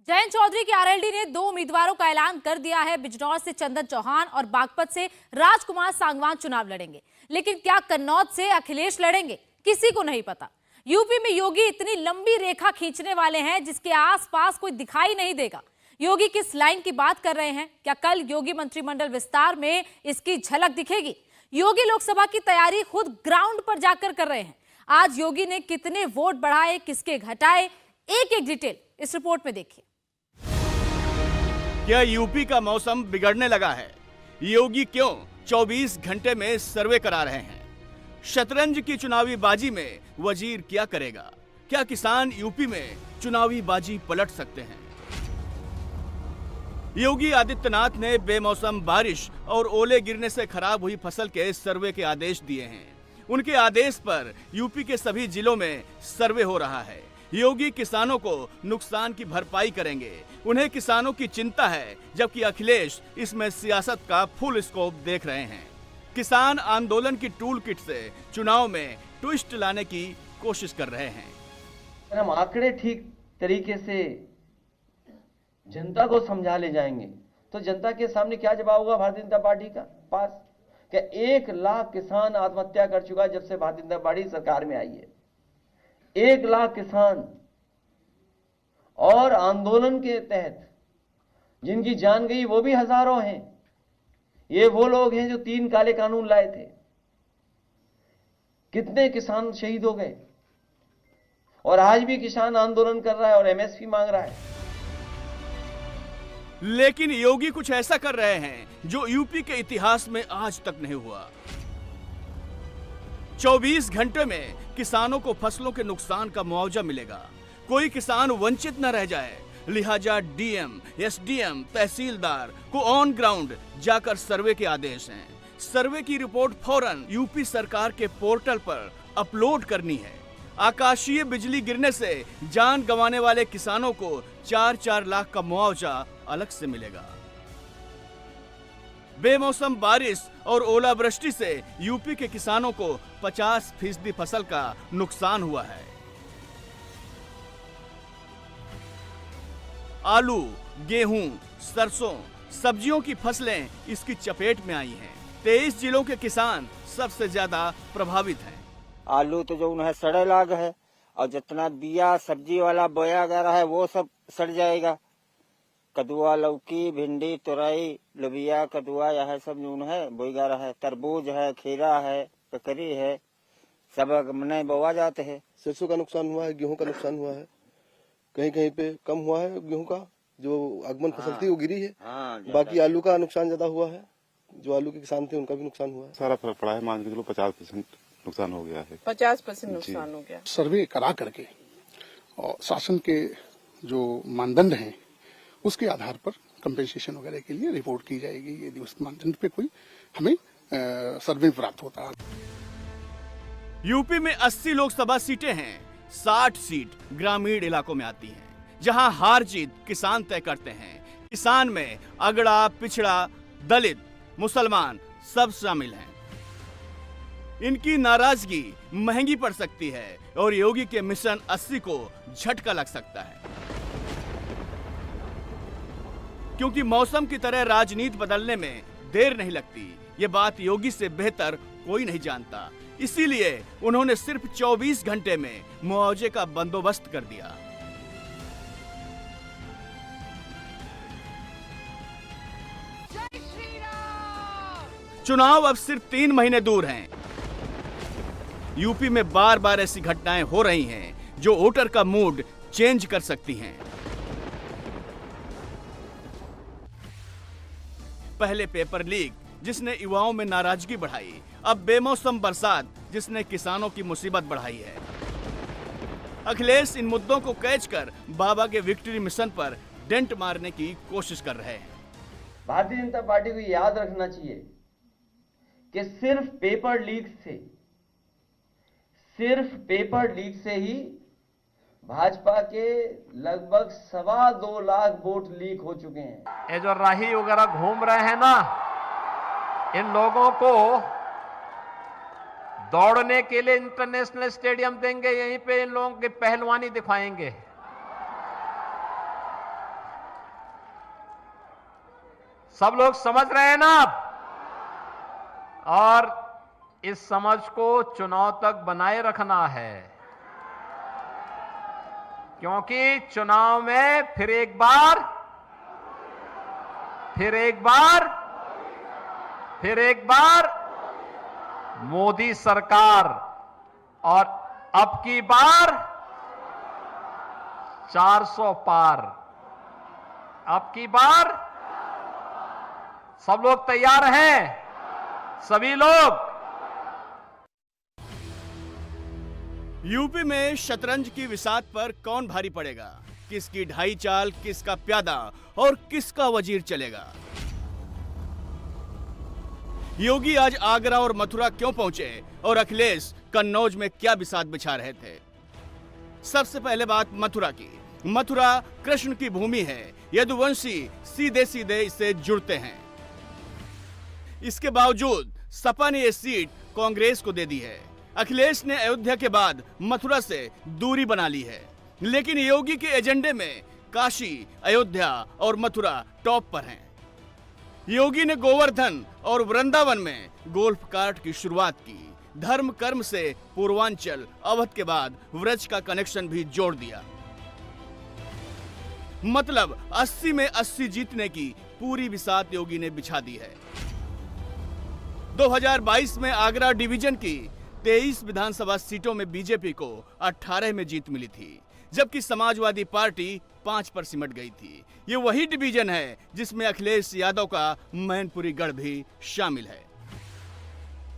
जयंत चौधरी की आरएलडी ने 2 उम्मीदवारों का ऐलान कर दिया है। बिजनौर से चंदन चौहान और बागपत से राजकुमार सांगवान चुनाव लड़ेंगे, लेकिन क्या कन्नौज से अखिलेश लड़ेंगे, किसी को नहीं पता। यूपी में योगी इतनी लंबी रेखा खींचने वाले हैं जिसके आसपास कोई दिखाई नहीं देगा। योगी किस लाइन की बात कर रहे हैं? क्या कल योगी मंत्रिमंडल विस्तार में इसकी झलक दिखेगी? योगी लोकसभा की तैयारी खुद ग्राउंड पर जाकर कर रहे हैं। आज योगी ने कितने वोट बढ़ाए, किसके घटाए, एक एक डिटेल इस रिपोर्ट में देखिए। क्या यूपी का मौसम बिगड़ने लगा है? योगी क्यों 24 घंटे में सर्वे करा रहे हैं? शतरंज की चुनावी बाजी में वजीर क्या करेगा? क्या किसान यूपी में चुनावी बाजी पलट सकते हैं? योगी आदित्यनाथ ने बेमौसम बारिश और ओले गिरने से खराब हुई फसल के सर्वे के आदेश दिए हैं। उनके आदेश पर यूपी के सभी जिलों में सर्वे हो रहा है। योगी किसानों को नुकसान की भरपाई करेंगे। उन्हें किसानों की चिंता है, जबकि अखिलेश इसमें सियासत का फुल स्कोप देख रहे हैं। किसान आंदोलन की टूल किट से चुनाव में ट्विस्ट लाने की कोशिश कर रहे हैं। अगर हम आंकड़े ठीक तरीके से जनता को समझा ले जाएंगे तो जनता के सामने क्या जवाब होगा भारतीय जनता पार्टी का पास? क्या 1 लाख किसान आत्महत्या कर चुका जब से भारतीय जनता पार्टी सरकार में आई है। 1 लाख किसान, और आंदोलन के तहत जिनकी जान गई वो भी हजारों हैं। ये वो लोग हैं जो 3 काले कानून लाए थे। कितने किसान शहीद हो गए, और आज भी किसान आंदोलन कर रहा है और एमएसपी मांग रहा है। लेकिन योगी कुछ ऐसा कर रहे हैं जो यूपी के इतिहास में आज तक नहीं हुआ। 24 घंटे में किसानों को फसलों के नुकसान का मुआवजा मिलेगा। कोई किसान वंचित न रह जाए, लिहाजा डीएम, एसडीएम, तहसीलदार को ऑन ग्राउंड जाकर सर्वे के आदेश हैं। सर्वे की रिपोर्ट फौरन यूपी सरकार के पोर्टल पर अपलोड करनी है। आकाशीय बिजली गिरने से जान गंवाने वाले किसानों को 4-4 लाख का मुआवजा अलग से मिलेगा। बेमौसम बारिश और ओलावृष्टि से यूपी के किसानों को 50% फसल का नुकसान हुआ है। आलू, गेहूं, सरसों, सब्जियों की फसलें इसकी चपेट में आई हैं। 23 जिलों के किसान सबसे ज्यादा प्रभावित हैं। आलू तो जो उन्हें सड़े लाग है, और जितना बिया सब्जी वाला बोया गया है वो सब सड़ जाएगा। कदुआ, लौकी, भिंडी, तुरई, लोबिया, कदुआ, यह सब जो है बोई गया है। तरबूज है, खीरा है, ककड़ी है, सब नए बोआ जाते हैं। सरसों का नुकसान हुआ है, गेहूं का नुकसान हुआ है, कहीं कहीं पे कम हुआ है। गेहूं का जो आगमन फसल थी वो गिरी है। बाकी आलू का नुकसान ज्यादा हुआ है। जो आलू के किसान थे उनका भी नुकसान हुआ है। सारा फर्क पड़ा है, मान के चलो 50% नुकसान हो गया है। 50% नुकसान हो गया। सर्वे करा करके और शासन के जो मानदंड हैं उसके आधार पर कंपेंसेशन वगैरह के लिए रिपोर्ट की जाएगी, यदि उस मानदंड पे कोई हमें सर्वे प्राप्त होता है। यूपी में 80 लोकसभा सीटें हैं। 60 सीट ग्रामीण इलाकों में आती हैं, जहां हार जीत किसान तय करते हैं। किसान में अगड़ा, पिछड़ा, दलित, मुसलमान सब शामिल हैं। इनकी नाराजगी महंगी पड़ सकती है और योगी के मिशन 80 को झटका लग सकता है, क्योंकि मौसम की तरह राजनीति बदलने में देर नहीं लगती। ये बात योगी से बेहतर कोई नहीं जानता। इसीलिए उन्होंने सिर्फ 24 घंटे में मुआवजे का बंदोबस्त कर दिया। चुनाव अब सिर्फ 3 महीने दूर हैं। यूपी में बार बार ऐसी घटनाएं हो रही हैं जो वोटर का मूड चेंज कर सकती हैं। पहले पेपर लीक जिसने युवाओं में नाराजगी बढ़ाई, अब बेमौसम बरसात जिसने किसानों की मुसीबत बढ़ाई है। अखिलेश इन मुद्दों को कैच कर बाबा के विक्ट्री मिशन पर डेंट मारने की कोशिश कर रहे हैं। भारतीय जनता पार्टी को याद रखना चाहिए कि सिर्फ पेपर लीक से ही भाजपा के लगभग 2.25 लाख वोट लीक हो चुके हैं। ये जो राही वगैरह घूम रहे हैं ना, इन लोगों को दौड़ने के लिए इंटरनेशनल स्टेडियम देंगे, यहीं पे इन लोगों की पहलवानी दिखाएंगे। सब लोग समझ रहे हैं ना? और इस समझ को चुनाव तक बनाए रखना है, क्योंकि चुनाव में फिर एक बार मोदी सरकार, और अब की बार 400 पार। अब की बार सब लोग तैयार हैं? सभी लोग? यूपी में शतरंज की विसात पर कौन भारी पड़ेगा? किसकी ढाई चाल, किसका प्यादा और किसका वजीर चलेगा? योगी आज आगरा और मथुरा क्यों पहुंचे और अखिलेश कन्नौज में क्या बिसात बिछा रहे थे? सबसे पहले बात मथुरा की। मथुरा कृष्ण की भूमि है। यदुवंशी सीधे सीधे इससे जुड़ते हैं। इसके बावजूद सपा ने यह सीट कांग्रेस को दे दी है। अखिलेश ने अयोध्या के बाद मथुरा से दूरी बना ली है, लेकिन योगी के एजेंडे में काशी, अयोध्या और मथुरा टॉप पर हैं। योगी ने गोवर्धन और वृंदावन में गोल्फ कार्ट की शुरुआत की। धर्म कर्म से पूर्वांचल, अवध के बाद व्रज का कनेक्शन भी जोड़ दिया। मतलब 80 में 80 जीतने की पूरी बिसात योगी ने बिछा दी है। 2022 में आगरा डिवीजन की 23 विधानसभा सीटों में बीजेपी को 18 में जीत मिली थी, जबकि समाजवादी पार्टी 5 पर सिमट गई थी। ये वही डिवीजन है जिसमें अखिलेश यादव का मैनपुरी गढ़ भी शामिल है।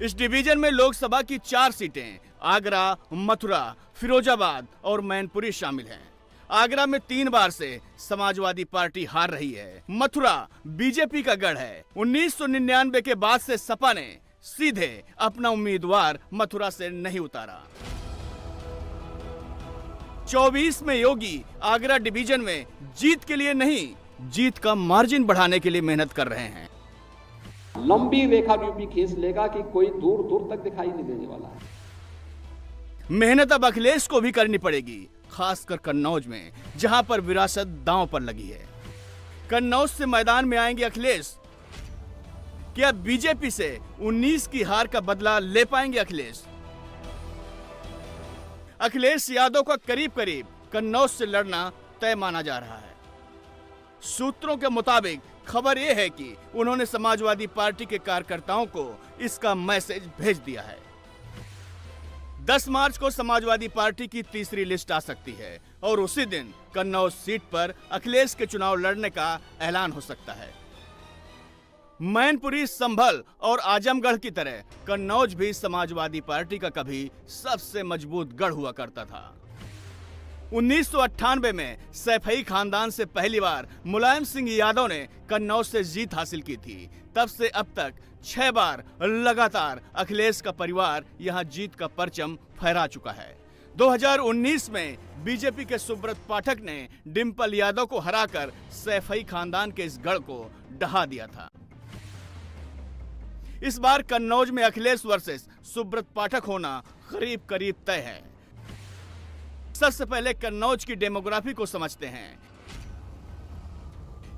इस डिवीजन में लोकसभा की 4 सीटें आगरा, मथुरा, फिरोजाबाद और मैनपुरी शामिल हैं। आगरा में 3 बार से समाजवादी पार्टी हार रही है। मथुरा बीजेपी का गढ़ है। 1999 के बाद से सपा ने सीधे अपना उम्मीदवार मथुरा से नहीं उतारा। 24 में योगी आगरा डिवीजन में जीत के लिए नहीं, जीत का मार्जिन बढ़ाने के लिए मेहनत कर रहे हैं। लंबी रेखा यूपी खींच लेगा कि कोई दूर दूर तक दिखाई नहीं देने वाला है। मेहनत अब अखिलेश को भी करनी पड़ेगी, खासकर कन्नौज में, जहां पर विरासत दांव पर लगी है। कन्नौज से मैदान में आएंगे अखिलेश। क्या बीजेपी से 19 की हार का बदला ले पाएंगे अखिलेश? अखिलेश यादव का करीब करीब कन्नौज से लड़ना तय माना जा रहा है। सूत्रों के मुताबिक खबर यह है कि उन्होंने समाजवादी पार्टी के कार्यकर्ताओं को इसका मैसेज भेज दिया है। 10 मार्च को समाजवादी पार्टी की तीसरी लिस्ट आ सकती है और उसी दिन कन्नौज सीट पर अखिलेश के चुनाव लड़ने का ऐलान हो सकता है। मैनपुरी, संभल और आजमगढ़ की तरह कन्नौज भी समाजवादी पार्टी का कभी सबसे मजबूत गढ़ हुआ करता था। 1998 में सैफई खानदान से पहली बार मुलायम सिंह यादव ने कन्नौज से जीत हासिल की थी। तब से अब तक 6 बार लगातार अखिलेश का परिवार यहां जीत का परचम फहरा चुका है। 2019 में बीजेपी के सुब्रत पाठक ने डिंपल यादव को हराकर सैफई खानदान के इस गढ़ को ढहा दिया था। इस बार कन्नौज में अखिलेश वर्सेस सुब्रत पाठक होना करीब करीब तय है। सबसे पहले कन्नौज की डेमोग्राफी को समझते हैं।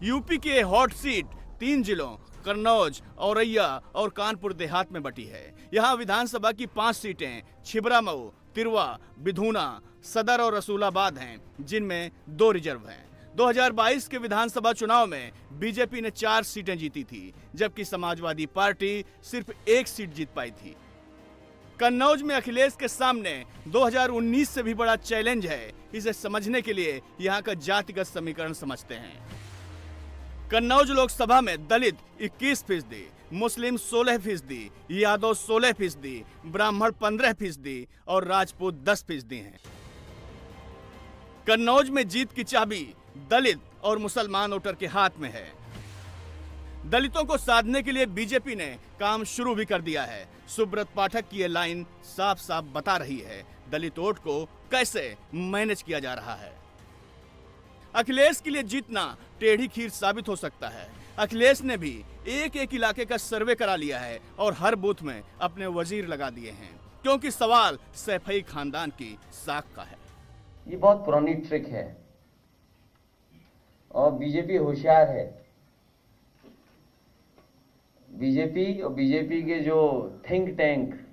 यूपी की हॉट सीट 3 जिलों कन्नौज, औरैया और कानपुर देहात में बटी है। यहां विधानसभा की 5 सीटें छिबरामऊ, तिरवा, बिधूना, सदर और रसूलाबाद हैं, जिनमें 2 रिजर्व हैं। 2022 के विधानसभा चुनाव में बीजेपी ने 4 सीटें जीती थी, जबकि समाजवादी पार्टी सिर्फ 1 सीट जीत पाई थी। कन्नौज में अखिलेश के सामने 2019 से भी बड़ा चैलेंज है। इसे समझने के लिए यहां का जातिगत समीकरण समझते हैं। कन्नौज लोकसभा में दलित 21%, मुस्लिम 16%, यादव 16%, ब्राह्मण 15% और राजपूत 10% हैं। कन्नौज में जीत की चाबी दलित और मुसलमान वोटर के हाथ में है। दलितों को साधने के लिए बीजेपी ने काम शुरू भी कर दिया है। सुब्रत पाठक की ये लाइन साफ साफ बता रही है दलित वोट को कैसे मैनेज किया जा रहा है। अखिलेश के लिए जीतना टेढ़ी खीर साबित हो सकता है। अखिलेश ने भी एक इलाके का सर्वे करा लिया है और हर बूथ में अपने वजीर लगा दिए हैं, क्योंकि सवाल सैफई खानदान की साख का है। ये बहुत पुरानी ट्रिक है और बीजेपी होशियार है। बीजेपी और बीजेपी के जो थिंक टैंक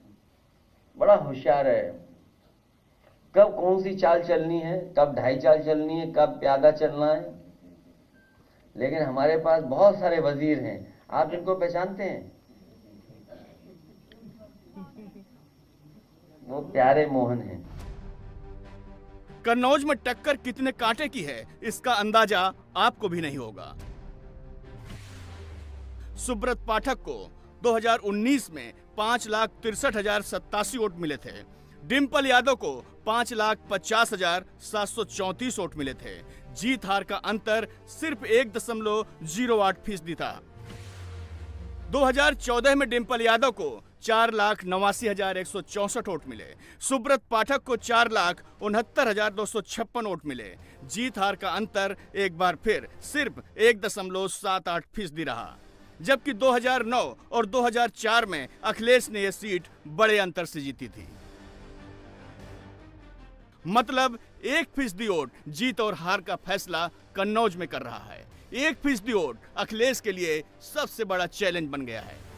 बड़ा होशियार है, कब कौन सी चाल चलनी है, कब ढाई चाल चलनी है, कब प्यादा चलना है। लेकिन हमारे पास बहुत सारे वजीर हैं, आप इनको पहचानते हैं? वो प्यारे मोहन हैं। कन्नौज में टक्कर कितने कांटे की है, इसका अंदाजा आपको भी नहीं होगा। सुब्रत पाठक को 2019 में 5,63,087 वोट मिले थे। डिम्पल यादव को 5,50,734 वोट मिले थे। जीत हार का अंतर सिर्फ 1.08% था। 2014 में डिम्पल यादव को 4,89,164 वोट मिले। सुब्रत पाठक को 4,69,256 वोट मिले। जीत हार का अंतर एक बार फिर सिर्फ 1.78% रहा। जबकि 2009 और 2004 में अखिलेश ने यह सीट बड़े अंतर से जीती थी। मतलब 1% वोट जीत और हार का फैसला कन्नौज में कर रहा है। 1% वोट अखिलेश के लिए सबसे बड़ा चैलेंज बन गया है।